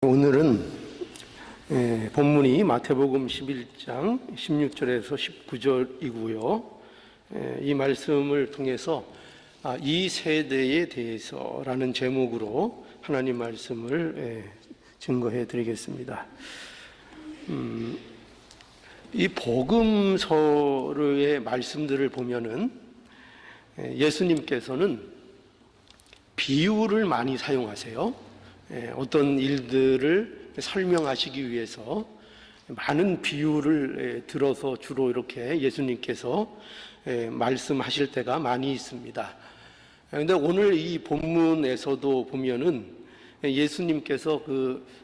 오늘은 본문이 마태복음 11장 16절에서 19절이고요. 이 말씀을 통해서 이 세대에 대해서라는 제목으로 하나님 말씀을 증거해 드리겠습니다. 이 복음서의 말씀들을 보면은 예수님께서는 비유를 많이 사용하세요. 어떤 일들을 설명하시기 위해서 많은 비유를 들어서 주로 이렇게 예수님께서 말씀하실 때가 많이 있습니다. 그런데 오늘 이 본문에서도 보면은 예수님께서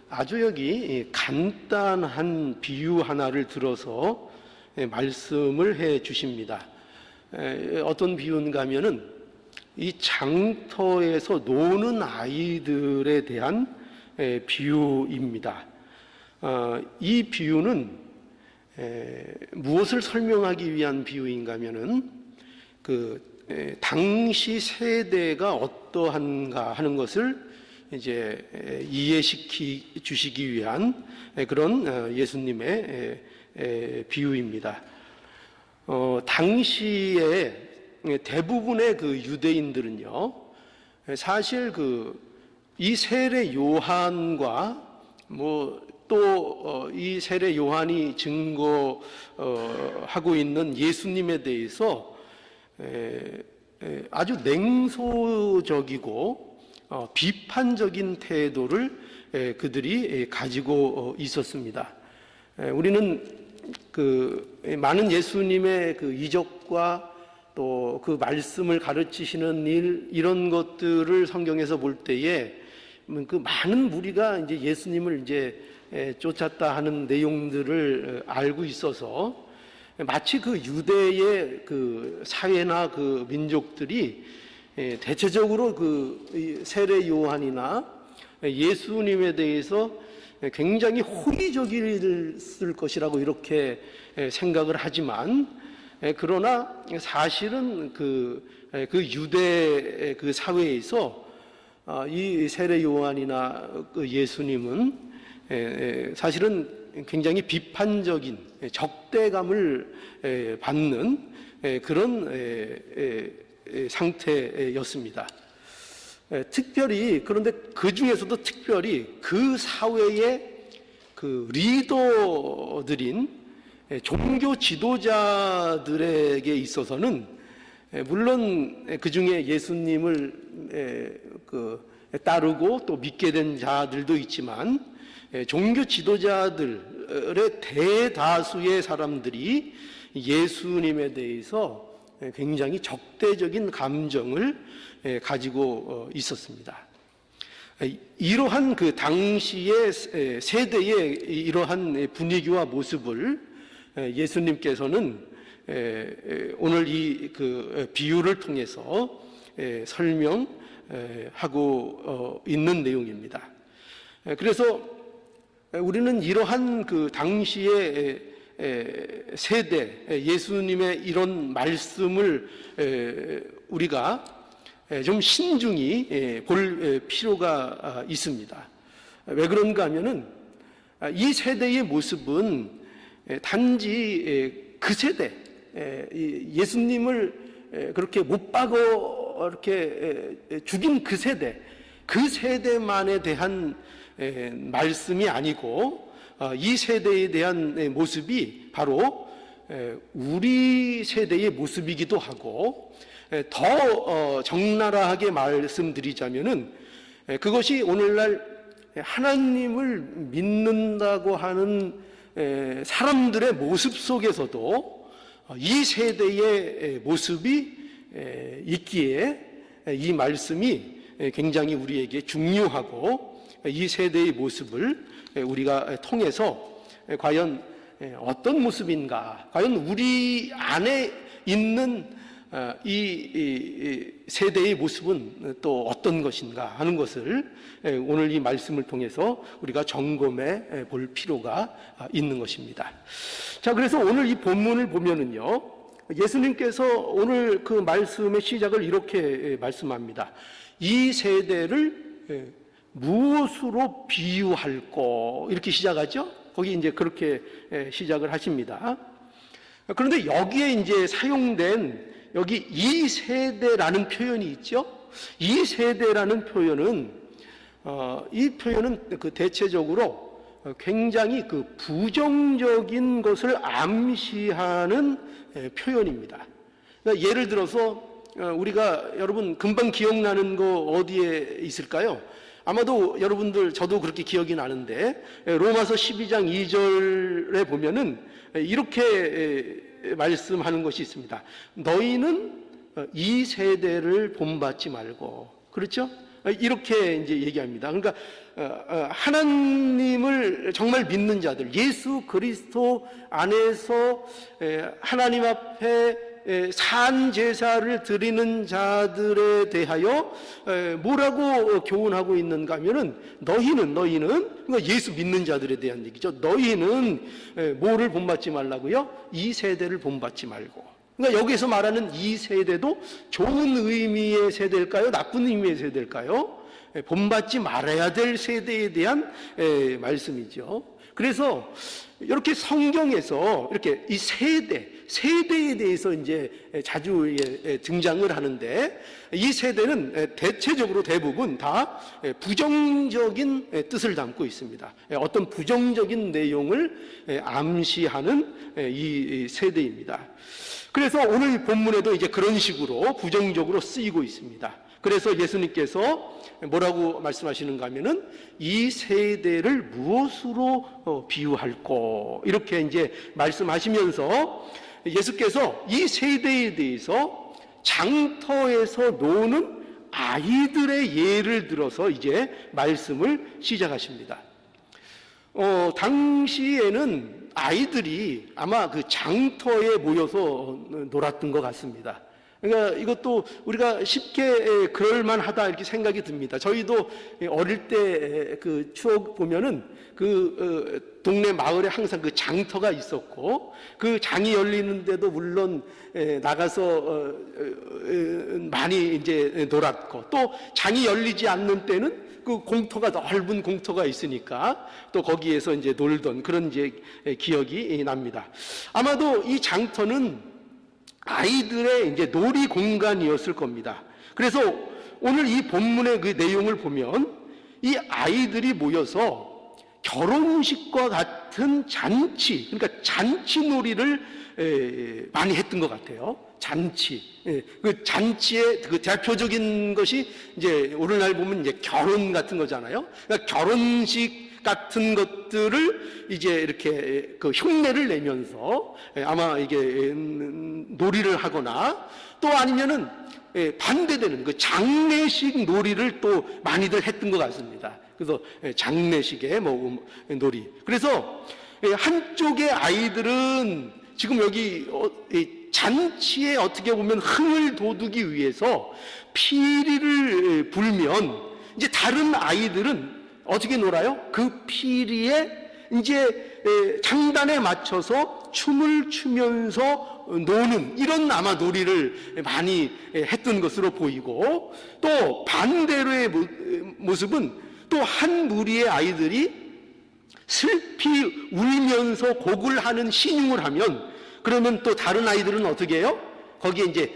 아주 여기 간단한 비유 하나를 들어서 말씀을 해 주십니다. 어떤 비유인가 하면은 이 장터에서 노는 아이들에 대한 비유입니다. 이 비유는 무엇을 설명하기 위한 비유인가 하면은 당시 세대가 어떠한가 하는 것을 이제 이해시키 주시기 위한 그런 예수님의 비유입니다. 당시에 대부분의 유대인들은요, 사실 이 세례 요한과 또 이 세례 요한이 증거하고 있는 예수님에 대해서 아주 냉소적이고 비판적인 태도를 그들이 가지고 있었습니다. 우리는 많은 예수님의 이적과 또 그 말씀을 가르치시는 일, 이런 것들을 성경에서 볼 때에 많은 무리가 이제 예수님을 이제 쫓았다 하는 내용들을 알고 있어서 마치 유대의 사회나 민족들이 대체적으로 세례 요한이나 예수님에 대해서 굉장히 호의적일 것이라고 이렇게 생각을 하지만, 그러나 사실은 유대 사회에서 이 세례 요한이나 예수님은 사실은 굉장히 비판적인 적대감을 받는 그런 상태였습니다. 그런데 그 중에서도 특별히 그 사회의 리더들인 종교 지도자들에게 있어서는 물론 그 중에 예수님을 따르고 또 믿게 된 자들도 있지만, 종교 지도자들의 대다수의 사람들이 예수님에 대해서 굉장히 적대적인 감정을 가지고 있었습니다. 이러한 당시의 세대의 이러한 분위기와 모습을 예수님께서는 오늘 이 비유를 통해서 설명하고 있는 내용입니다. 그래서 우리는 이러한 당시의 세대, 예수님의 이런 말씀을 우리가 좀 신중히 볼 필요가 있습니다. 왜 그런가 하면은 이 세대의 모습은 단지 그 세대, 예수님을 그렇게 못 박어 이렇게 죽인 그 세대만에 대한 말씀이 아니고, 이 세대에 대한 모습이 바로 우리 세대의 모습이기도 하고, 더 적나라하게 말씀드리자면은 그것이 오늘날 하나님을 믿는다고 하는 사람들의 모습 속에서도 이 세대의 모습이 있기에 이 말씀이 굉장히 우리에게 중요하고, 이 세대의 모습을 우리가 통해서 과연 어떤 모습인가, 과연 우리 안에 있는 이 세대의 모습은 또 어떤 것인가 하는 것을 오늘 이 말씀을 통해서 우리가 점검해 볼 필요가 있는 것입니다. 자, 그래서 오늘 이 본문을 보면은요, 예수님께서 오늘 말씀의 시작을 이렇게 말씀합니다. 이 세대를 무엇으로 비유할꼬 이렇게 시작하죠. 거기 이제 그렇게 시작을 하십니다. 그런데 여기에 이제 사용된 여기 이 세대라는 표현이 있죠. 이 세대라는 표현은 이 표현은 그 대체적으로 굉장히 그 부정적인 것을 암시하는 표현입니다. 그러니까 예를 들어서 우리가 여러분 금방 기억나는 거 어디에 있을까요? 아마도 여러분들 저도 그렇게 기억이 나는데 로마서 12장 2절에 보면은 이렇게 말씀하는 것이 있습니다. 너희는 이 세대를 본받지 말고, 그렇죠? 이렇게 이제 얘기합니다. 그러니까 하나님을 정말 믿는 자들, 예수 그리스도 안에서 하나님 앞에 산 제사를 드리는 자들에 대하여 뭐라고 교훈하고 있는가 하면은 너희는 그러니까 예수 믿는 자들에 대한 얘기죠. 너희는 뭐를 본받지 말라고요? 이 세대를 본받지 말고. 그러니까 여기서 말하는 이 세대도 좋은 의미의 세대일까요? 나쁜 의미의 세대일까요? 본받지 말아야 될 세대에 대한 말씀이죠. 그래서 이렇게 성경에서 이렇게 이 세대에 대해서 이제 자주 등장을 하는데, 이 세대는 대체적으로 대부분 다 부정적인 뜻을 담고 있습니다. 어떤 부정적인 내용을 암시하는 이 세대입니다. 그래서 오늘 본문에도 이제 그런 식으로 부정적으로 쓰이고 있습니다. 그래서 예수님께서 뭐라고 말씀하시는가 하면은 이 세대를 무엇으로 비유할꼬 이렇게 이제 말씀하시면서 예수께서 이 세대에 대해서 장터에서 노는 아이들의 예를 들어서 이제 말씀을 시작하십니다. 당시에는 아이들이 아마 그 장터에 모여서 놀았던 것 같습니다. 그러니까 이것도 우리가 쉽게 그럴만하다 이렇게 생각이 듭니다. 저희도 어릴 때 그 추억 보면은 그 동네 마을에 항상 그 장터가 있었고, 그 장이 열리는데도 물론 나가서 많이 이제 놀았고, 또 장이 열리지 않는 때는 그 공터가, 넓은 공터가 있으니까 또 거기에서 이제 놀던 그런 이제 기억이 납니다. 아마도 이 장터는 아이들의 이제 놀이 공간이었을 겁니다. 그래서 오늘 이 본문의 그 내용을 보면 이 아이들이 모여서 결혼식과 같은 잔치, 그러니까 잔치 놀이를 많이 했던 것 같아요. 잔치. 그 잔치의 그 대표적인 것이 이제 오늘날 보면 이제 결혼 같은 거잖아요. 그러니까 결혼식 같은 것들을 이제 이렇게 그 흉내를 내면서 아마 이게 놀이를 하거나, 또 아니면은 반대되는 그 장례식 놀이를 또 많이들 했던 것 같습니다. 그래서 장례식의 뭐 놀이. 그래서 한쪽의 아이들은 지금 여기 잔치에 어떻게 보면 흥을 돋우기 위해서 피리를 불면, 이제 다른 아이들은 어떻게 놀아요? 그 피리에 이제 장단에 맞춰서 춤을 추면서 노는 이런 아마 놀이를 많이 했던 것으로 보이고, 또 반대로의 모습은 또 한 무리의 아이들이 슬피 울면서 곡을 하는 신용을 하면, 그러면 또 다른 아이들은 어떻게 해요? 거기에 이제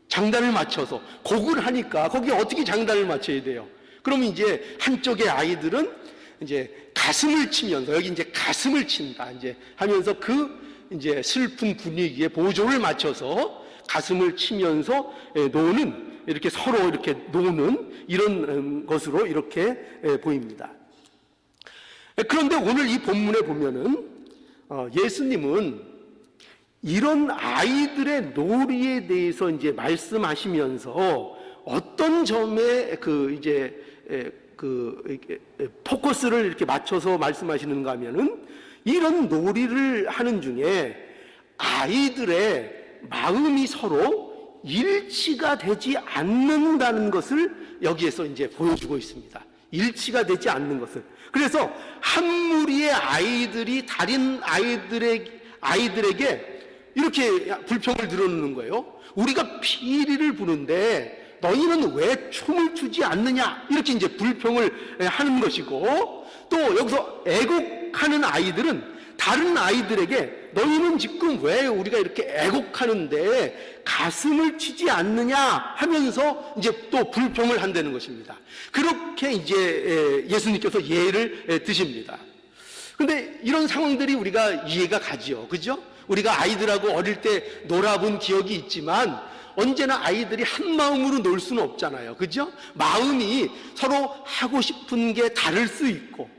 장단을 맞춰서 곡을 하니까 거기에 어떻게 장단을 맞춰야 돼요? 그러면 이제 한쪽의 아이들은 이제 가슴을 치면서, 여기 이제 가슴을 친다 이제 하면서 그 이제 슬픈 분위기에 보조를 맞춰서 가슴을 치면서 노는, 이렇게 서로 이렇게 노는 이런 것으로 이렇게 보입니다. 그런데 오늘 이 본문에 보면은 예수님은 이런 아이들의 놀이에 대해서 이제 말씀하시면서 어떤 점에 그 이제 포커스를 이렇게 맞춰서 말씀하시는가 하면은, 이런 놀이를 하는 중에 아이들의 마음이 서로 일치가 되지 않는다는 것을 여기에서 이제 보여주고 있습니다. 일치가 되지 않는 것을. 그래서 한 무리의 아이들이 다른 아이들에게 이렇게 불평을 드러내는 거예요. 우리가 피리를 부는데 너희는 왜 춤을 추지 않느냐 이렇게 이제 불평을 하는 것이고, 또 여기서 애곡하는 아이들은 다른 아이들에게 너희는 지금 왜 우리가 이렇게 애곡하는데 가슴을 치지 않느냐 하면서 이제 또 불평을 한다는 것입니다. 그렇게 이제 예수님께서 예를 드십니다. 근데 이런 상황들이 우리가 이해가 가지요. 그죠? 우리가 아이들하고 어릴 때 놀아본 기억이 있지만 언제나 아이들이 한 마음으로 놀 수는 없잖아요. 그죠? 마음이 서로 하고 싶은 게 다를 수 있고,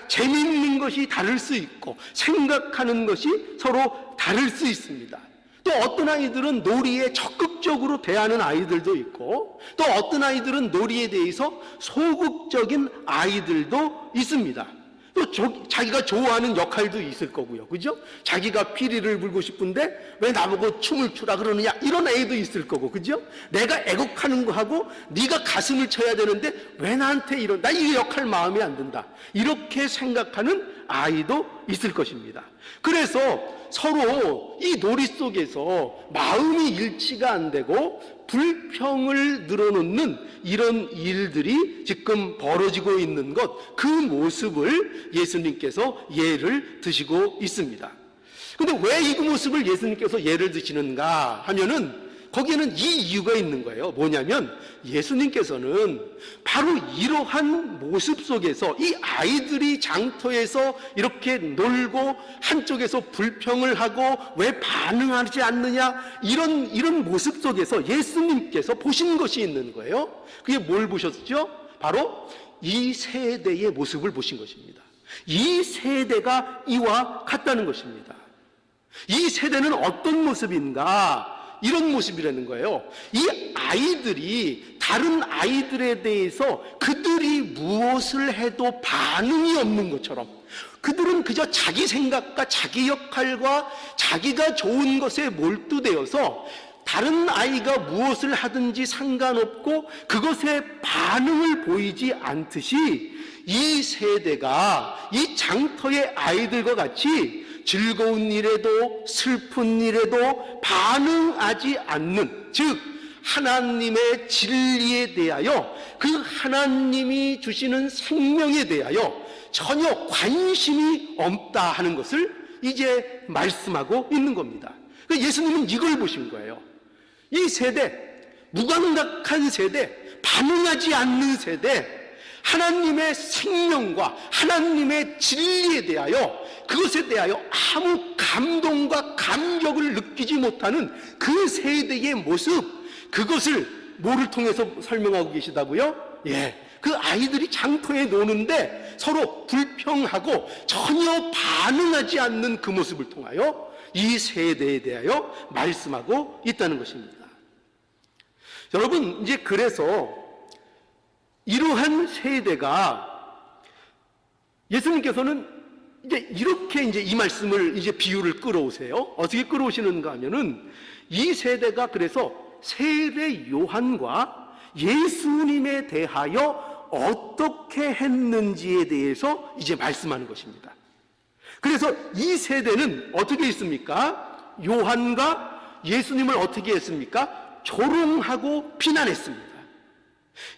재미있는 것이 다를 수 있고, 생각하는 것이 서로 다를 수 있습니다. 또 어떤 아이들은 놀이에 적극적으로 대하는 아이들도 있고, 또 어떤 아이들은 놀이에 대해서 소극적인 아이들도 있습니다. 또 자기가 좋아하는 역할도 있을 거고요. 그죠? 자기가 피리를 불고 싶은데 왜 나보고 춤을 추라 그러느냐 이런 애도 있을 거고. 그죠? 내가 애곡하는 거 하고 네가 가슴을 쳐야 되는데 왜 나한테 이런, 나 이 역할 마음에 안 든다 이렇게 생각하는 아이도 있을 것입니다. 그래서 서로 이 놀이 속에서 마음이 일치가 안 되고 불평을 늘어놓는 이런 일들이 지금 벌어지고 있는 것, 그 모습을 예수님께서 예를 드시고 있습니다. 근데 왜 이 모습을 예수님께서 예를 드시는가 하면은 거기에는 이 이유가 있는 거예요. 뭐냐면 예수님께서는 바로 이러한 모습 속에서 이 아이들이 장터에서 이렇게 놀고 한쪽에서 불평을 하고 왜 반응하지 않느냐 이런 모습 속에서 예수님께서 보신 것이 있는 거예요. 그게 뭘 보셨죠? 바로 이 세대의 모습을 보신 것입니다. 이 세대가 이와 같다는 것입니다. 이 세대는 어떤 모습인가? 이런 모습이라는 거예요. 이 아이들이 다른 아이들에 대해서 그들이 무엇을 해도 반응이 없는 것처럼, 그들은 그저 자기 생각과 자기 역할과 자기가 좋은 것에 몰두되어서 다른 아이가 무엇을 하든지 상관없고 그것에 반응을 보이지 않듯이 이 세대가 이 장터의 아이들과 같이 즐거운 일에도 슬픈 일에도 반응하지 않는, 즉 하나님의 진리에 대하여, 그 하나님이 주시는 생명에 대하여 전혀 관심이 없다 하는 것을 이제 말씀하고 있는 겁니다. 예수님은 이걸 보신 거예요. 이 세대, 무감각한 세대, 반응하지 않는 세대, 하나님의 생명과 하나님의 진리에 대하여, 그것에 대하여 아무 감동과 감격을 느끼지 못하는 그 세대의 모습, 그것을 뭐를 통해서 설명하고 계시다고요? 그 아이들이 장터에 노는데 서로 불평하고 전혀 반응하지 않는 그 모습을 통하여 이 세대에 대하여 말씀하고 있다는 것입니다. 여러분, 이제 그래서 이러한 세대가, 예수님께서는 이제 이렇게 이제 이 말씀을 이제 비유를 끌어오세요. 어떻게 끌어오시는가 하면은 이 세대가 그래서 세례 요한과 예수님에 대하여 어떻게 했는지에 대해서 이제 말씀하는 것입니다. 그래서 이 세대는 어떻게 했습니까? 요한과 예수님을 어떻게 했습니까? 조롱하고 비난했습니다.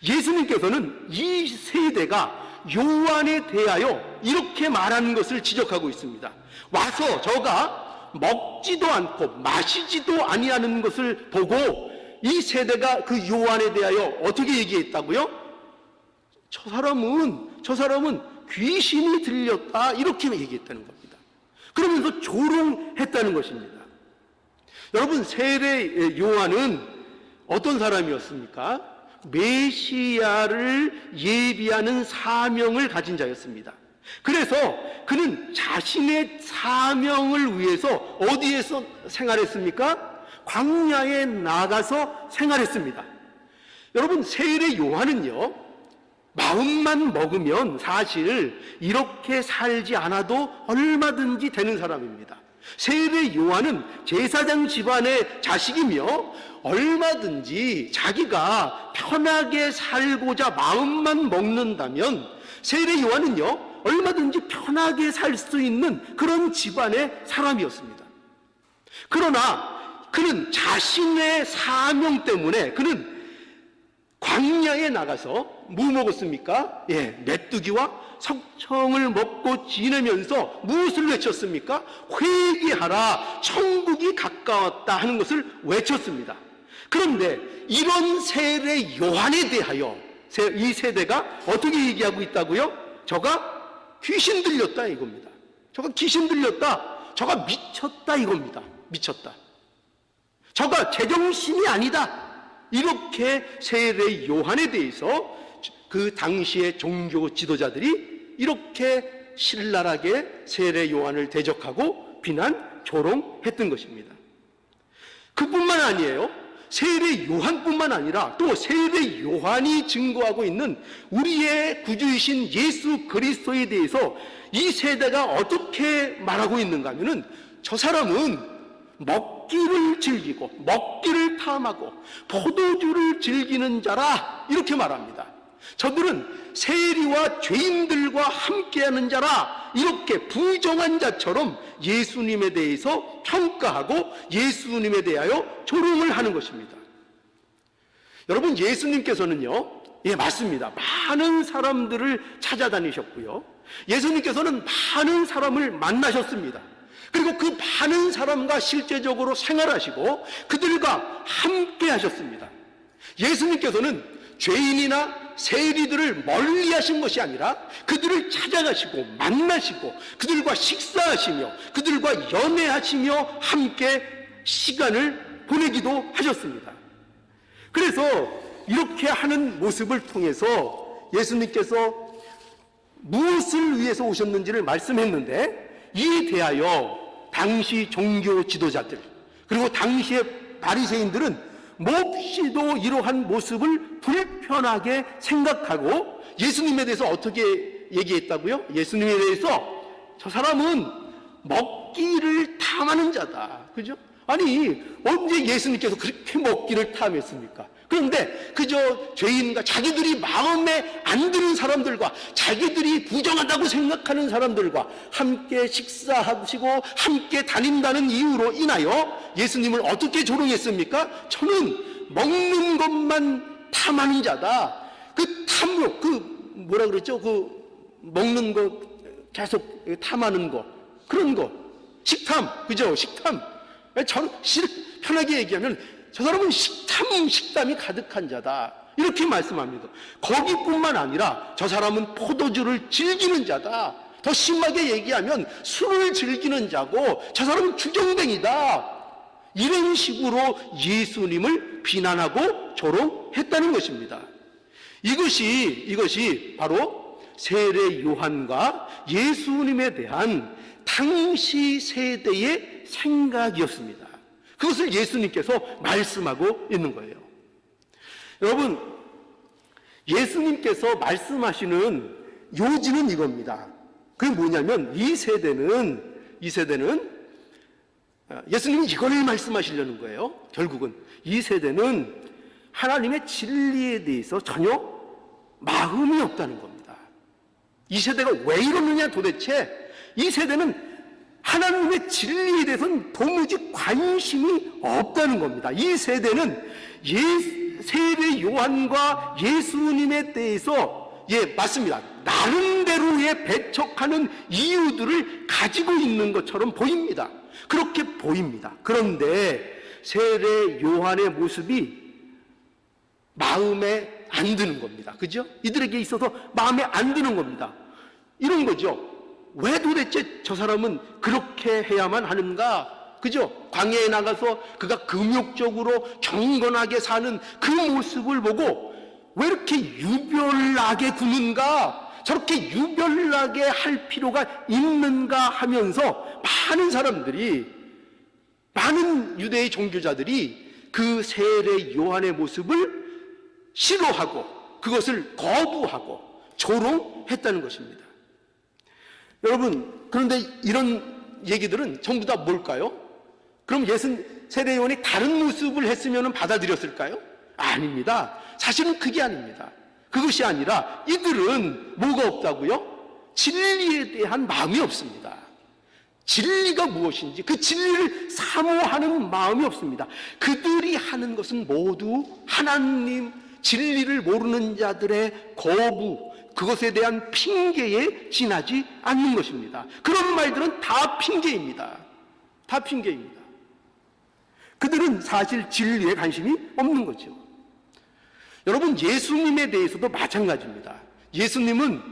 예수님께서는 이 세대가 요한에 대하여 이렇게 말하는 것을 지적하고 있습니다. 와서 저가 먹지도 않고 마시지도 아니하는 것을 보고 이 세대가 그 요한에 대하여 어떻게 얘기했다고요? 저 사람은 귀신이 들렸다 이렇게 얘기했다는 겁니다. 그러면서 조롱했다는 것입니다. 여러분, 세례 요한은 어떤 사람이었습니까? 메시아를 예비하는 사명을 가진 자였습니다. 그래서 그는 자신의 사명을 위해서 어디에서 생활했습니까? 광야에 나가서 생활했습니다. 여러분, 세례 요한은요, 마음만 먹으면 사실 이렇게 살지 않아도 얼마든지 되는 사람입니다. 세례 요한은 제사장 집안의 자식이며 얼마든지 자기가 편하게 살고자 마음만 먹는다면 세례 요한은요, 얼마든지 편하게 살 수 있는 그런 집안의 사람이었습니다. 그러나 그는 자신의 사명 때문에 그는 광야에 나가서 뭐 먹었습니까? 메뚜기와 석청을 먹고 지내면서 무엇을 외쳤습니까? 회개하라, 천국이 가까웠다 하는 것을 외쳤습니다. 그런데 이런 세례 요한에 대하여 이 세대가 어떻게 얘기하고 있다고요? 저가 귀신 들렸다 이겁니다. 저가 귀신 들렸다, 저가 미쳤다 이겁니다. 미쳤다, 저가 제정신이 아니다, 이렇게 세례 요한에 대해서 그 당시의 종교 지도자들이 이렇게 신랄하게 세례 요한을 대적하고 비난, 조롱했던 것입니다. 그뿐만 아니에요. 세례 요한뿐만 아니라 또 세례 요한이 증거하고 있는 우리의 구주이신 예수 그리스도에 대해서 이 세대가 어떻게 말하고 있는가 하면은, 저 사람은 먹기를 즐기고 먹기를 탐하고 포도주를 즐기는 자라, 이렇게 말합니다. 저들은 세리와 죄인들과 함께하는 자라, 이렇게 부정한 자처럼 예수님에 대해서 평가하고 예수님에 대하여 조롱을 하는 것입니다. 여러분, 예수님께서는요, 맞습니다, 많은 사람들을 찾아다니셨고요, 예수님께서는 많은 사람을 만나셨습니다. 그리고 그 많은 사람과 실제적으로 생활하시고 그들과 함께 하셨습니다. 예수님께서는 죄인이나 세리들을 멀리 하신 것이 아니라 그들을 찾아가시고 만나시고 그들과 식사하시며 그들과 연애하시며 함께 시간을 보내기도 하셨습니다. 그래서 이렇게 하는 모습을 통해서 예수님께서 무엇을 위해서 오셨는지를 말씀했는데, 이에 대하여 당시 종교 지도자들 그리고 당시의 바리새인들은 몹시도 이러한 모습을 불편하게 생각하고 예수님에 대해서 어떻게 얘기했다고요? 예수님에 대해서 저 사람은 먹기를 탐하는 자다. 그죠? 아니, 언제 예수님께서 그렇게 먹기를 탐했습니까? 그런데 그저 죄인과 자기들이 마음에 안 드는 사람들과 자기들이 부정하다고 생각하는 사람들과 함께 식사하시고 함께 다닌다는 이유로 인하여 예수님을 어떻게 조롱했습니까? 저는 먹는 것만 탐하는 자다. 그 탐욕, 그 뭐라 그랬죠? 그 먹는 거 계속 탐하는 거, 그런 거, 식탐, 그죠? 식탐. 저는 편하게 얘기하면 저 사람은 식탐이 가득한 자다, 이렇게 말씀합니다. 거기뿐만 아니라 저 사람은 포도주를 즐기는 자다, 더 심하게 얘기하면 술을 즐기는 자고 저 사람은 주정뱅이다, 이런 식으로 예수님을 비난하고 조롱했다는 것입니다. 이것이 바로 세례 요한과 예수님에 대한 당시 세대의 생각이었습니다. 그것을 예수님께서 말씀하고 있는 거예요. 여러분, 예수님께서 말씀하시는 요지는 이겁니다. 그게 뭐냐면, 이 세대는 예수님이 이걸 말씀하시려는 거예요. 결국은 이 세대는 하나님의 진리에 대해서 전혀 마음이 없다는 겁니다. 이 세대가 왜 이러느냐, 도대체 이 세대는 하나님의 진리에 대해서는 도무지 관심이 없다는 겁니다. 이 세대는 세례 요한과 예수님에 대해서 맞습니다, 나름대로의 배척하는 이유들을 가지고 있는 것처럼 보입니다. 그렇게 보입니다. 그런데 세례 요한의 모습이 마음에 안 드는 겁니다. 그죠? 이들에게 있어서 마음에 안 드는 겁니다. 이런 거죠. 왜 도대체 저 사람은 그렇게 해야만 하는가? 그죠? 광야에 나가서 그가 금욕적으로 경건하게 사는 그 모습을 보고 왜 이렇게 유별나게 구는가? 저렇게 유별나게 할 필요가 있는가 하면서 많은 유대의 종교자들이 그 세례 요한의 모습을 싫어하고 그것을 거부하고 조롱했다는 것입니다. 여러분, 그런데 이런 얘기들은 전부 다 뭘까요? 그럼 세례 요한이 다른 모습을 했으면 받아들였을까요? 아닙니다. 사실은 그게 아닙니다. 그것이 아니라 이들은 뭐가 없다고요? 진리에 대한 마음이 없습니다. 진리가 무엇인지 그 진리를 사모하는 마음이 없습니다. 그들이 하는 것은 모두 하나님, 진리를 모르는 자들의 거부, 그것에 대한 핑계에 지나지 않는 것입니다. 그런 말들은 다 핑계입니다. 다 핑계입니다. 그들은 사실 진리에 관심이 없는 거죠. 여러분, 예수님에 대해서도 마찬가지입니다. 예수님은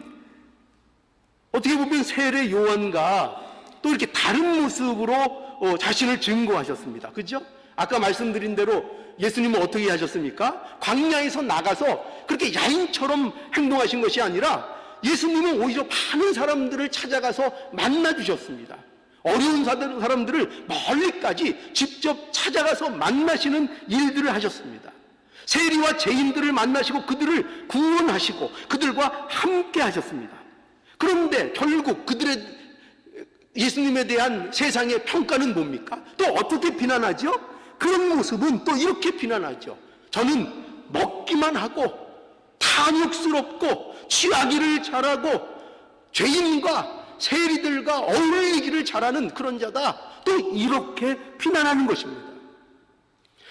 어떻게 보면 세례 요한과 또 이렇게 다른 모습으로 자신을 증거하셨습니다. 그죠? 아까 말씀드린 대로 예수님은 어떻게 하셨습니까? 광야에서 나가서 그렇게 야인처럼 행동하신 것이 아니라 예수님은 오히려 많은 사람들을 찾아가서 만나주셨습니다. 어려운 사람들을 멀리까지 직접 찾아가서 만나시는 일들을 하셨습니다. 세리와 죄인들을 만나시고 그들을 구원하시고 그들과 함께 하셨습니다. 그런데 결국 그들의 예수님에 대한 세상의 평가는 뭡니까? 또 어떻게 비난하죠? 그런 모습은 또 이렇게 비난하죠. 저는 먹기만 하고 탐욕스럽고 취하기를 잘하고 죄인과 세리들과 어울리기를 잘하는 그런 자다. 또 이렇게 비난하는 것입니다.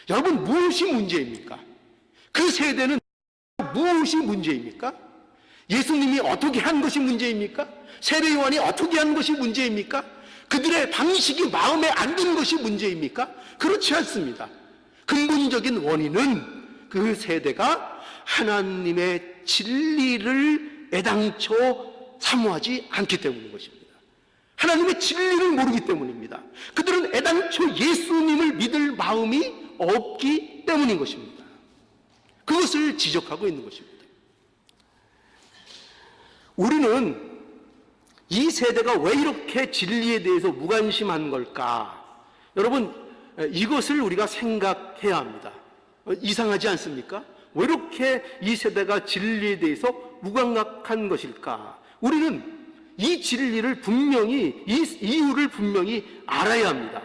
여러분, 무엇이 문제입니까? 그 세대는 무엇이 문제입니까? 예수님이 어떻게 한 것이 문제입니까? 세례 요한이 어떻게 한 것이 문제입니까? 그들의 방식이 마음에 안 드는 것이 문제입니까? 그렇지 않습니다. 근본적인 원인은 그 세대가 하나님의 진리를 애당초 사모하지 않기 때문인 것입니다. 하나님의 진리를 모르기 때문입니다. 그들은 애당초 예수님을 믿을 마음이 없기 때문인 것입니다. 그것을 지적하고 있는 것입니다. 우리는 이 세대가 왜 이렇게 진리에 대해서 무관심한 걸까? 여러분, 이것을 우리가 생각해야 합니다. 이상하지 않습니까? 왜 이렇게 이 세대가 진리에 대해서 무감각한 것일까? 우리는 이 진리를 분명히, 이 이유를 분명히 알아야 합니다.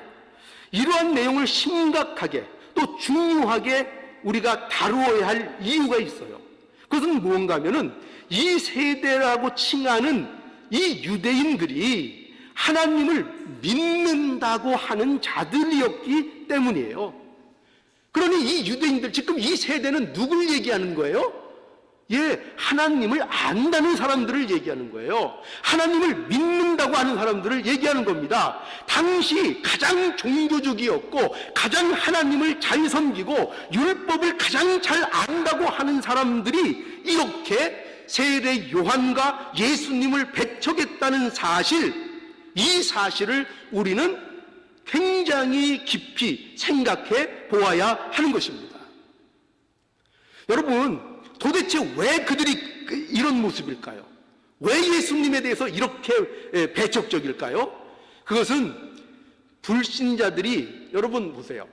이러한 내용을 심각하게 또 중요하게 우리가 다루어야 할 이유가 있어요. 그것은 무언가 하면은 이 세대라고 칭하는 이 유대인들이 하나님을 믿는다고 하는 자들이었기 때문이에요. 그러니 이 유대인들, 지금 이 세대는 누굴 얘기하는 거예요? 하나님을 안다는 사람들을 얘기하는 거예요. 하나님을 믿는다고 하는 사람들을 얘기하는 겁니다. 당시 가장 종교적이었고 가장 하나님을 잘 섬기고 율법을 가장 잘 안다고 하는 사람들이 이렇게 세례 요한과 예수님을 배척했다는 사실, 이 사실을 우리는 굉장히 깊이 생각해 보아야 하는 것입니다. 여러분, 도대체 왜 그들이 이런 모습일까요? 왜 예수님에 대해서 이렇게 배척적일까요? 그것은 불신자들이, 여러분 보세요.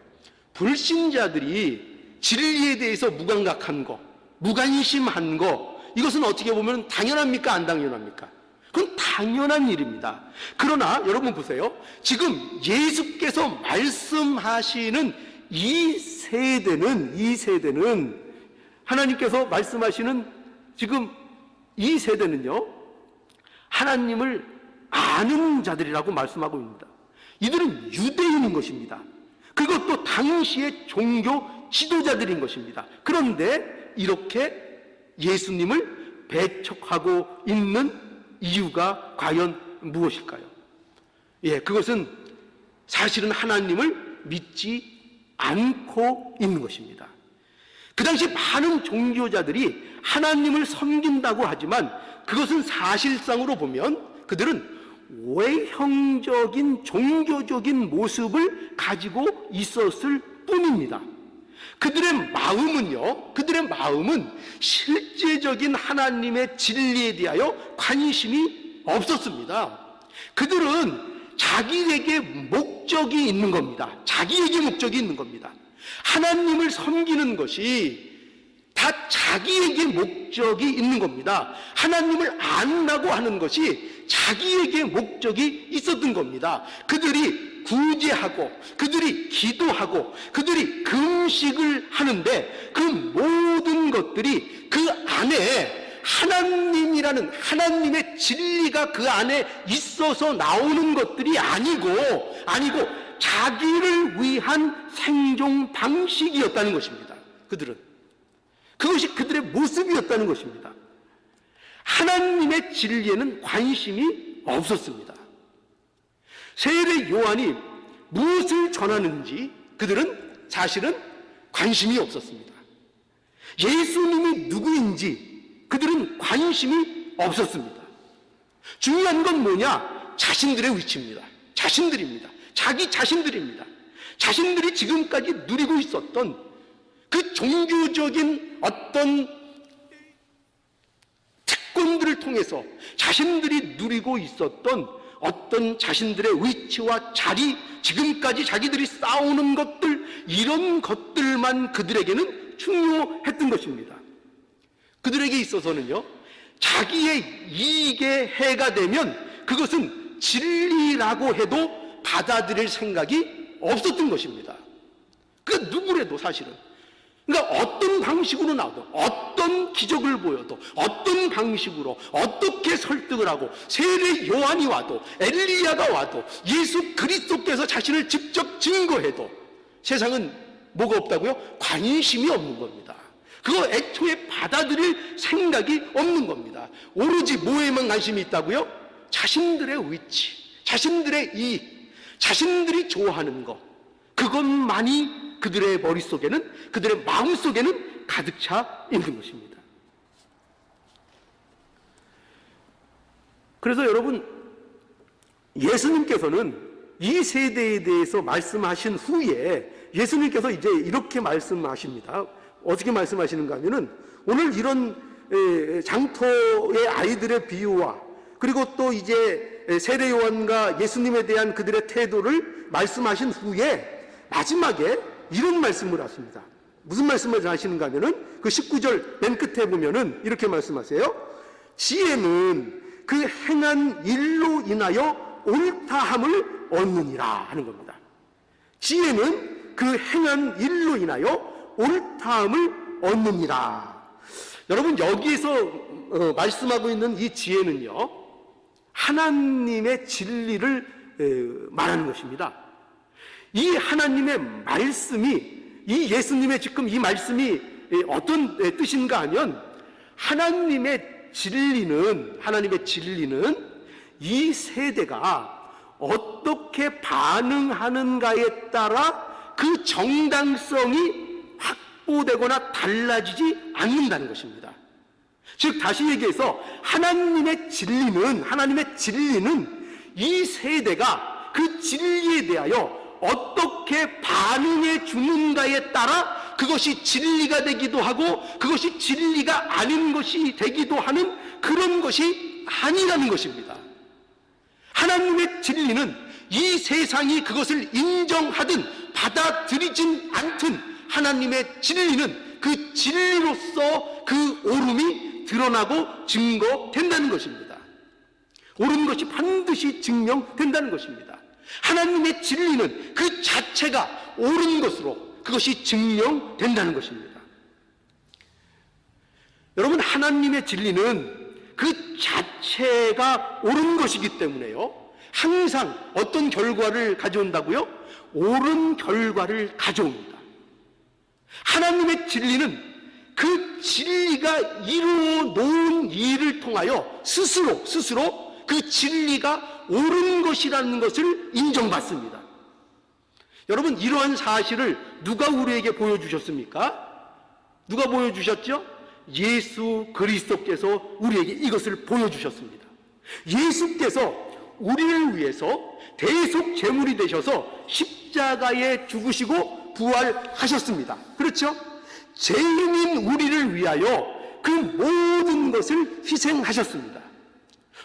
불신자들이 진리에 대해서 무감각한 거, 무관심한 거, 이것은 어떻게 보면 당연합니까? 안 당연합니까? 그건 당연한 일입니다. 그러나 여러분 보세요. 지금 예수께서 말씀하시는 이 세대는 하나님께서 말씀하시는 지금 이 세대는요, 하나님을 아는 자들이라고 말씀하고 있습니다. 이들은 유대인인 것입니다. 그것도 당시의 종교 지도자들인 것입니다. 그런데 이렇게 예수님을 배척하고 있는 이유가 과연 무엇일까요? 그것은 사실은 하나님을 믿지 않고 있는 것입니다. 그 당시 많은 종교자들이 하나님을 섬긴다고 하지만 그것은 사실상으로 보면 그들은 외형적인 종교적인 모습을 가지고 있었을 뿐입니다. 그들의 마음은 실제적인 하나님의 진리에 대하여 관심이 없었습니다. 그들은 자기에게 목적이 있는 겁니다. 자기에게 목적이 있는 겁니다. 하나님을 섬기는 것이 다 자기에게 목적이 있는 겁니다. 하나님을 안다고 하는 것이 자기에게 목적이 있었던 겁니다. 그들이 구제하고 그들이 기도하고 그들이 금식을 하는데 그 모든 것들이 그 안에 하나님이라는 하나님의 진리가 그 안에 있어서 나오는 것들이 아니고 자기를 위한 생존 방식이었다는 것입니다. 그들은. 그것이 그들의 모습이었다는 것입니다. 하나님의 진리에는 관심이 없었습니다. 세례 요한이 무엇을 전하는지 그들은 사실은 관심이 없었습니다. 예수님이 누구인지 그들은 관심이 없었습니다. 중요한 건 뭐냐? 자신들의 위치입니다. 자신들입니다. 자기 자신들입니다. 자신들이 지금까지 누리고 있었던 그 종교적인 어떤 특권들을 통해서 자신들이 누리고 있었던 어떤 자신들의 위치와 자리, 지금까지 자기들이 쌓아오는 것들, 이런 것들만 그들에게는 중요했던 것입니다. 그들에게 있어서는요, 자기의 이익에 해가 되면 그것은 진리라고 해도 받아들일 생각이 없었던 것입니다. 그 누구래도 사실은. 그러니까 어떤 방식으로 나와도, 어떤 기적을 보여도, 어떤 방식으로 어떻게 설득을 하고, 세례 요한이 와도, 엘리야가 와도, 예수 그리스도께서 자신을 직접 증거해도 세상은 뭐가 없다고요? 관심이 없는 겁니다. 그거 애초에 받아들일 생각이 없는 겁니다. 오로지 뭐에만 관심이 있다고요? 자신들의 위치, 자신들의 이익, 자신들이 좋아하는 것, 그것만이 그들의 머릿속에는, 그들의 마음속에는 가득 차 있는 것입니다. 그래서 여러분, 예수님께서는 이 세대에 대해서 말씀하신 후에 예수님께서 이제 이렇게 말씀하십니다. 어떻게 말씀하시는가 하면은, 오늘 이런 장터의 아이들의 비유와 그리고 또 이제 세례 요한과 예수님에 대한 그들의 태도를 말씀하신 후에 마지막에 이런 말씀을 하십니다. 무슨 말씀을 하시는가 하면은 그 19절 맨 끝에 보면은 이렇게 말씀하세요. 지혜는 그 행한 일로 인하여 옳다함을 얻느니라 하는 겁니다. 지혜는 그 행한 일로 인하여 옳다함을 얻느니라. 여러분, 여기에서 말씀하고 있는 이 지혜는요, 하나님의 진리를 말하는 것입니다. 이 하나님의 말씀이, 이 예수님의 지금 이 말씀이 어떤 뜻인가 하면, 하나님의 진리는 이 세대가 어떻게 반응하는가에 따라 그 정당성이 확보되거나 달라지지 않는다는 것입니다. 즉, 다시 얘기해서 하나님의 진리는 이 세대가 그 진리에 대하여 어떻게 반응해 주는가에 따라 그것이 진리가 되기도 하고 그것이 진리가 아닌 것이 되기도 하는 그런 것이 아니라는 것입니다. 하나님의 진리는 이 세상이 그것을 인정하든 받아들이진 않든 하나님의 진리는 그 진리로서 그 옳음이 드러나고 증거된다는 것입니다. 옳은 것이 반드시 증명된다는 것입니다. 하나님의 진리는 그 자체가 옳은 것으로 그것이 증명된다는 것입니다. 여러분, 하나님의 진리는 그 자체가 옳은 것이기 때문에요, 항상 어떤 결과를 가져온다고요? 옳은 결과를 가져옵니다. 하나님의 진리는 그 진리가 이루어 놓은 일을 통하여 스스로 그 진리가 옳은 것이라는 것을 인정받습니다. 여러분, 이러한 사실을 누가 우리에게 보여주셨습니까? 누가 보여주셨죠? 예수 그리스도께서 우리에게 이것을 보여주셨습니다. 예수께서 우리를 위해서 대속 제물이 되셔서 십자가에 죽으시고 부활하셨습니다. 그렇죠? 죄인인 우리를 위하여 그 모든 것을 희생하셨습니다.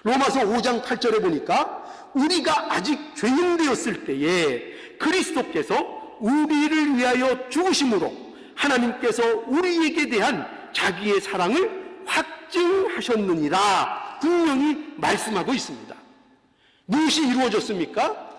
로마서 5장 8절에 보니까 우리가 아직 죄인 되었을 때에 그리스도께서 우리를 위하여 죽으심으로 하나님께서 우리에게 대한 자기의 사랑을 확증하셨느니라 분명히 말씀하고 있습니다. 무엇이 이루어졌습니까?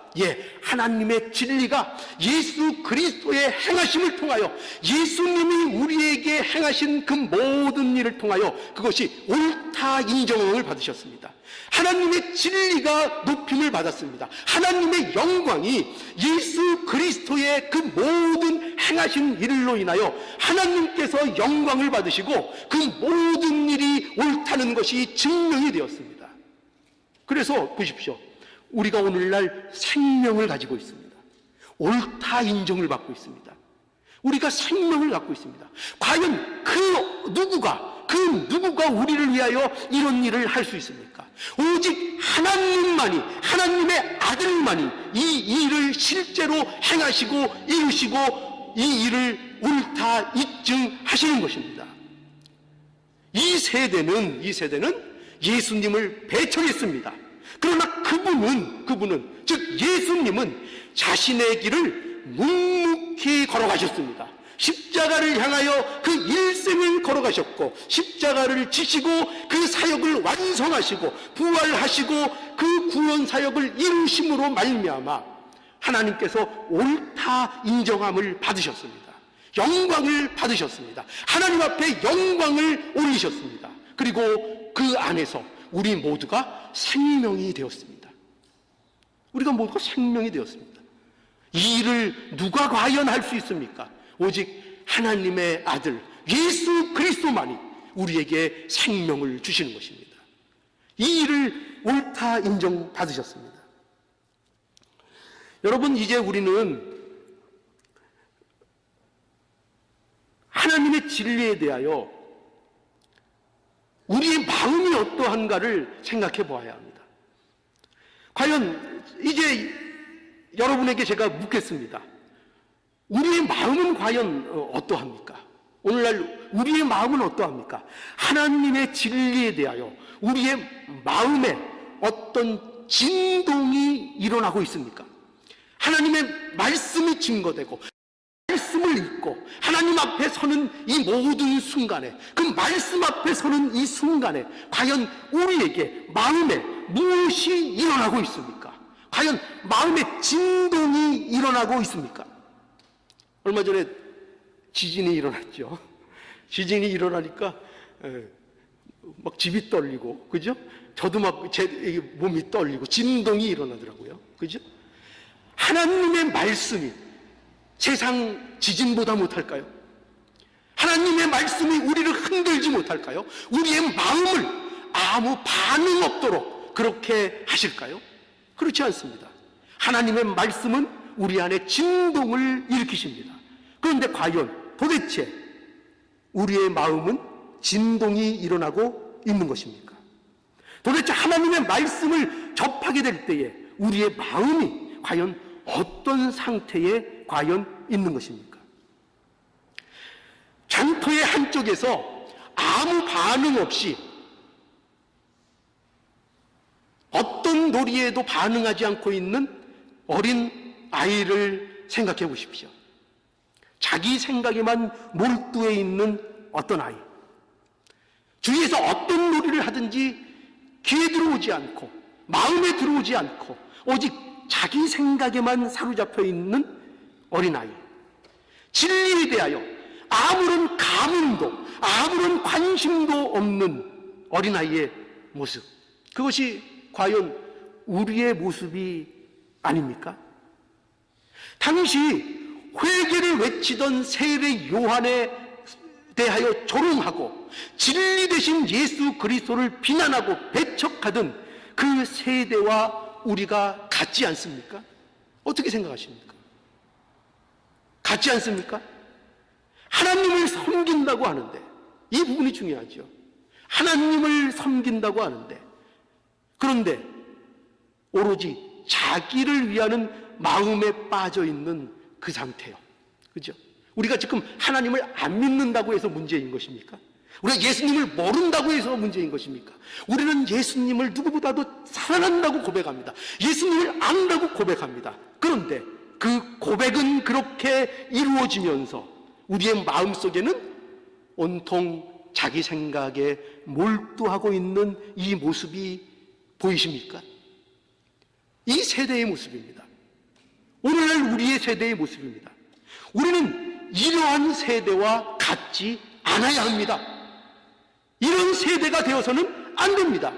하나님의 진리가 예수 그리스도의 행하심을 통하여, 예수님이 우리에게 행하신 그 모든 일을 통하여 그것이 옳다 인정을 받으셨습니다. 하나님의 진리가 높임을 받았습니다. 하나님의 영광이 예수 그리스도의 그 모든 행하신 일로 인하여 하나님께서 영광을 받으시고 그 모든 일이 옳다는 것이 증명이 되었습니다. 그래서 보십시오. 우리가 오늘날 생명을 가지고 있습니다. 옳다 인정을 받고 있습니다. 우리가 생명을 갖고 있습니다. 과연 그 누구가 우리를 위하여 이런 일을 할 수 있습니까? 오직 하나님만이, 하나님의 아들만이 이 일을 실제로 행하시고 이루시고 이 일을 옳다 입증하시는 것입니다. 이 세대는 예수님을 배척했습니다. 그러나 그분은 즉 예수님은 자신의 길을 묵묵히 걸어가셨습니다. 십자가를 향하여 그 일생을 걸어가셨고 십자가를 지시고 그 사역을 완성하시고 부활하시고 그 구원 사역을 이루심으로 말미암아 하나님께서 옳다 인정함을 받으셨습니다. 영광을 받으셨습니다. 하나님 앞에 영광을 올리셨습니다. 그리고 그 안에서 우리 모두가 생명이 되었습니다. 우리가 모두가 생명이 되었습니다. 이 일을 누가 과연 할 수 있습니까? 오직 하나님의 아들 예수 그리스도만이 우리에게 생명을 주시는 것입니다. 이 일을 옳다 인정받으셨습니다. 여러분, 이제 우리는 하나님의 진리에 대하여 우리의 마음이 어떠한가를 생각해 보아야 합니다. 과연 이제 여러분에게 제가 묻겠습니다. 우리의 마음은 과연 어떠합니까? 오늘날 우리의 마음은 어떠합니까? 하나님의 진리에 대하여 우리의 마음에 어떤 진동이 일어나고 있습니까? 하나님의 말씀이 증거되고 말씀을 읽고 하나님 앞에 서는 이 모든 순간에, 그 말씀 앞에 서는 이 순간에 과연 우리에게 마음에 무엇이 일어나고 있습니까? 과연 마음에 진동이 일어나고 있습니까? 얼마 전에 지진이 일어났죠. 지진이 일어나니까 막 집이 떨리고, 그죠? 저도 막 제 몸이 떨리고 진동이 일어나더라고요. 그죠? 하나님의 말씀이 세상 지진보다 못할까요? 하나님의 말씀이 우리를 흔들지 못할까요? 우리의 마음을 아무 반응 없도록 그렇게 하실까요? 그렇지 않습니다. 하나님의 말씀은 우리 안에 진동을 일으키십니다. 그런데 과연 도대체 우리의 마음은 진동이 일어나고 있는 것입니까? 도대체 하나님의 말씀을 접하게 될 때에 우리의 마음이 과연 어떤 상태에 과연 있는 것입니까? 장터의 한쪽에서 아무 반응 없이 어떤 놀이에도 반응하지 않고 있는 어린 아이를 생각해 보십시오. 자기 생각에만 몰두해 있는 어떤 아이. 주위에서 어떤 놀이를 하든지 귀에 들어오지 않고 마음에 들어오지 않고 오직 자기 생각에만 사로잡혀 있는 어린아이. 진리에 대하여 아무런 감흥도 아무런 관심도 없는 어린아이의 모습. 그것이 과연 우리의 모습이 아닙니까? 당시 회개를 외치던 세례 요한에 대하여 조롱하고 진리 되신 예수 그리스도를 비난하고 배척하던 그 세대와 우리가 같지 않습니까? 어떻게 생각하십니까? 같지 않습니까? 하나님을 섬긴다고 하는데, 이 부분이 중요하죠. 하나님을 섬긴다고 하는데, 그런데 오로지 자기를 위하는 마음에 빠져 있는 그 상태요. 그죠? 우리가 지금 하나님을 안 믿는다고 해서 문제인 것입니까? 우리가 예수님을 모른다고 해서 문제인 것입니까? 우리는 예수님을 누구보다도 사랑한다고 고백합니다. 예수님을 안다고 고백합니다. 그런데 그 고백은 그렇게 이루어지면서 우리의 마음속에는 온통 자기 생각에 몰두하고 있는 이 모습이 보이십니까? 이 세대의 모습입니다. 오늘날 우리의 세대의 모습입니다. 우리는 이러한 세대와 같지 않아야 합니다. 이런 세대가 되어서는 안 됩니다.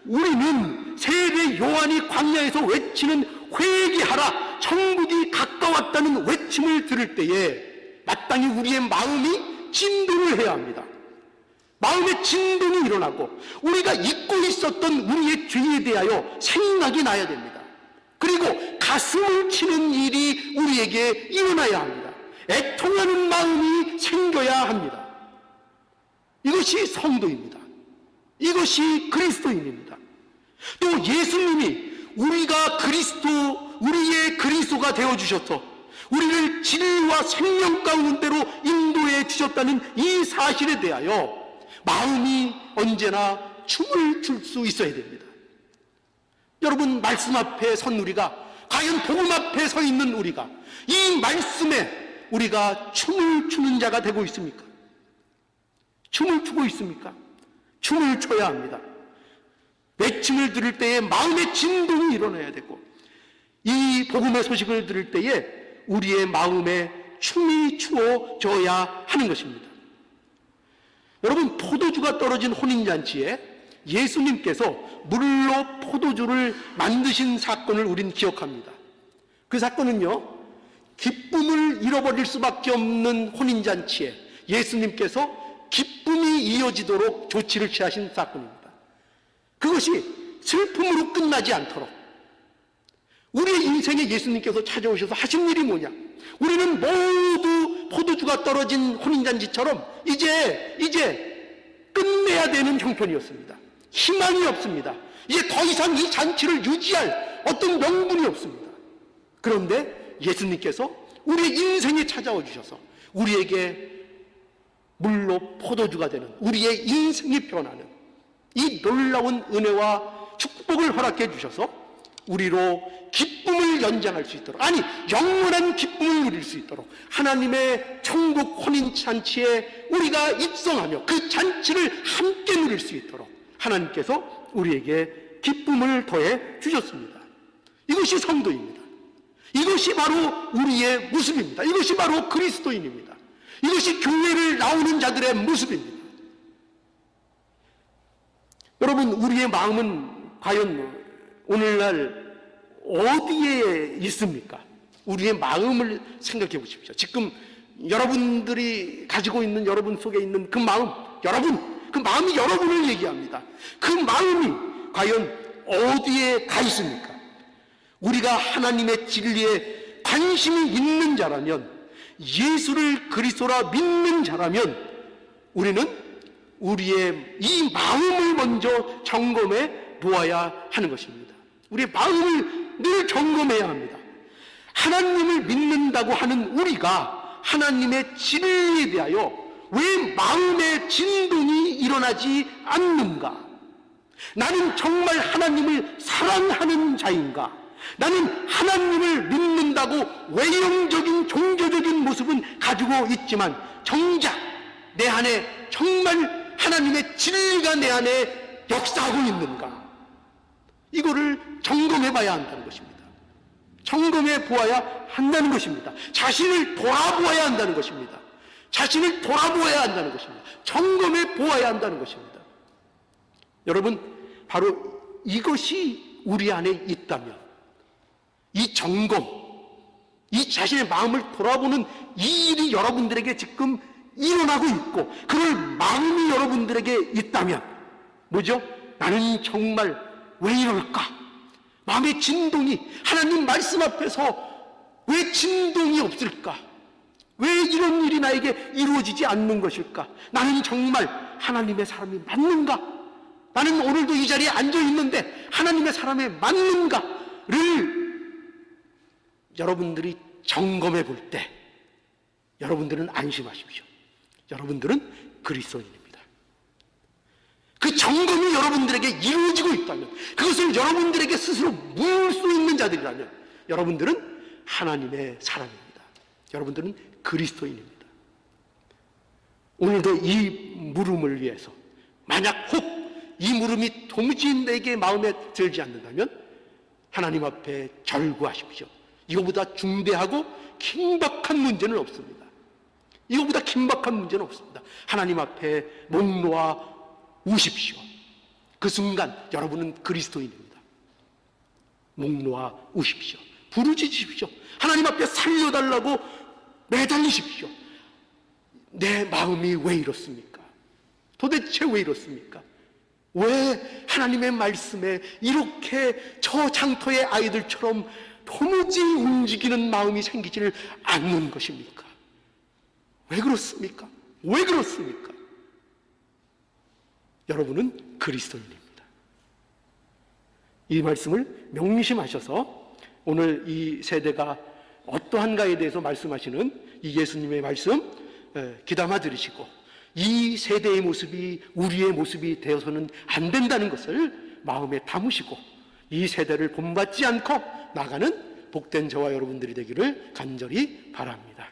우리는 세례 요한이 광야에서 외치는 회개하라, 천국이 가까웠다는 외침을 들을 때에 마땅히 우리의 마음이 진동을 해야 합니다. 마음의 진동이 일어나고 우리가 잊고 있었던 우리의 죄에 대하여 생각이 나야 됩니다. 그리고 가슴을 치는 일이 우리에게 일어나야 합니다. 애통하는 마음이 생겨야 합니다. 이것이 성도입니다. 이것이 그리스도인입니다. 또 예수님이 우리의 그리스도가 되어주셔서 우리를 진리와 생명 가운데로 인도해 주셨다는 이 사실에 대하여 마음이 언제나 춤을 출 수 있어야 됩니다. 여러분, 말씀 앞에 선 우리가, 과연 복음 앞에 서 있는 우리가 이 말씀에 우리가 춤을 추는 자가 되고 있습니까? 춤을 추고 있습니까? 춤을 춰야 합니다. 외침을 들을 때에 마음의 진동이 일어나야 되고, 이 복음의 소식을 들을 때에 우리의 마음에 춤이 추어져야 하는 것입니다. 여러분, 포도주가 떨어진 혼인잔치에 예수님께서 물로 포도주를 만드신 사건을 우린 기억합니다. 그 사건은요, 기쁨을 잃어버릴 수밖에 없는 혼인잔치에 예수님께서 기쁨이 이어지도록 조치를 취하신 사건입니다. 그것이 슬픔으로 끝나지 않도록 우리의 인생에 예수님께서 찾아오셔서 하신 일이 뭐냐? 우리는 모두 포도주가 떨어진 혼인잔치처럼 이제 끝내야 되는 형편이었습니다. 희망이 없습니다. 이제 더 이상 이 잔치를 유지할 어떤 명분이 없습니다. 그런데 예수님께서 우리의 인생에 찾아와 주셔서 우리에게 물로 포도주가 되는, 우리의 인생이 변하는 이 놀라운 은혜와 축복을 허락해 주셔서 우리로 기쁨을 연장할 수 있도록, 아니 영원한 기쁨을 누릴 수 있도록 하나님의 천국 혼인잔치에 우리가 입성하며 그 잔치를 함께 누릴 수 있도록 하나님께서 우리에게 기쁨을 더해 주셨습니다. 이것이 성도입니다. 이것이 바로 우리의 모습입니다. 이것이 바로 그리스도인입니다. 이것이 교회를 나오는 자들의 모습입니다. 여러분, 우리의 마음은 과연 오늘날 어디에 있습니까? 우리의 마음을 생각해 보십시오. 지금 여러분들이 가지고 있는, 여러분 속에 있는 그 마음, 그 마음이 여러분을 얘기합니다. 그 마음이 과연 어디에 가 있습니까? 우리가 하나님의 진리에 관심이 있는 자라면, 예수를 그리스도라 믿는 자라면 우리는 우리의 이 마음을 먼저 점검해 보아야 하는 것입니다. 우리의 마음을 늘 점검해야 합니다. 하나님을 믿는다고 하는 우리가 하나님의 진리에 대하여 왜 마음의 진동이 일어나지 않는가? 나는 정말 하나님을 사랑하는 자인가? 나는 하나님을 믿는다고 외형적인 종교적인 모습은 가지고 있지만 정작 내 안에 정말 하나님의 진리가 내 안에 역사하고 있는가? 이거를 점검해 봐야 한다는 것입니다. 점검해 보아야 한다는 것입니다. 자신을 돌아보아야 한다는 것입니다. 자신을 돌아보아야 한다는 것입니다. 점검해 보아야 한다는 것입니다. 여러분, 바로 이것이 우리 안에 있다면 이 점검, 이 자신의 마음을 돌아보는 이 일이 여러분들에게 지금 일어나고 있고 그럴 마음이 여러분들에게 있다면 뭐죠? 나는 정말 왜 이럴까? 마음의 진동이, 하나님 말씀 앞에서 왜 진동이 없을까? 왜 이런 일이 나에게 이루어지지 않는 것일까? 나는 정말 하나님의 사람이 맞는가? 나는 오늘도 이 자리에 앉아 있는데 하나님의 사람이 맞는가를 여러분들이 점검해 볼 때 여러분들은 안심하십시오. 여러분들은 그리스도인입니다. 그 점검이 여러분들에게 이루어지고 있다면, 그것을 여러분들에게 스스로 물 수 있는 자들이라면 여러분들은 하나님의 사람입니다. 여러분들은 그리스도인입니다. 오늘도 이 물음을 위해서, 만약 혹 이 물음이 도무지 내게 마음에 들지 않는다면 하나님 앞에 절구하십시오. 이거보다 중대하고 긴박한 문제는 없습니다. 이거보다 긴박한 문제는 없습니다. 하나님 앞에 목 놓아 우십시오. 그 순간 여러분은 그리스도인입니다. 목 놓아 우십시오. 부르짖으십시오. 하나님 앞에 살려달라고 매달리십시오. 내 마음이 왜 이렇습니까? 도대체 왜 이렇습니까? 왜 하나님의 말씀에 이렇게 저 장터의 아이들처럼 도무지 움직이는 마음이 생기지를 않는 것입니까? 왜 그렇습니까? 왜 그렇습니까? 여러분은 그리스도인입니다. 이 말씀을 명심하셔서 오늘 이 세대가 어떠한가에 대해서 말씀하시는 이 예수님의 말씀 귀담아 들으시고 이 세대의 모습이 우리의 모습이 되어서는 안 된다는 것을 마음에 담으시고 이 세대를 본받지 않고 나가는 복된 저와 여러분들이 되기를 간절히 바랍니다.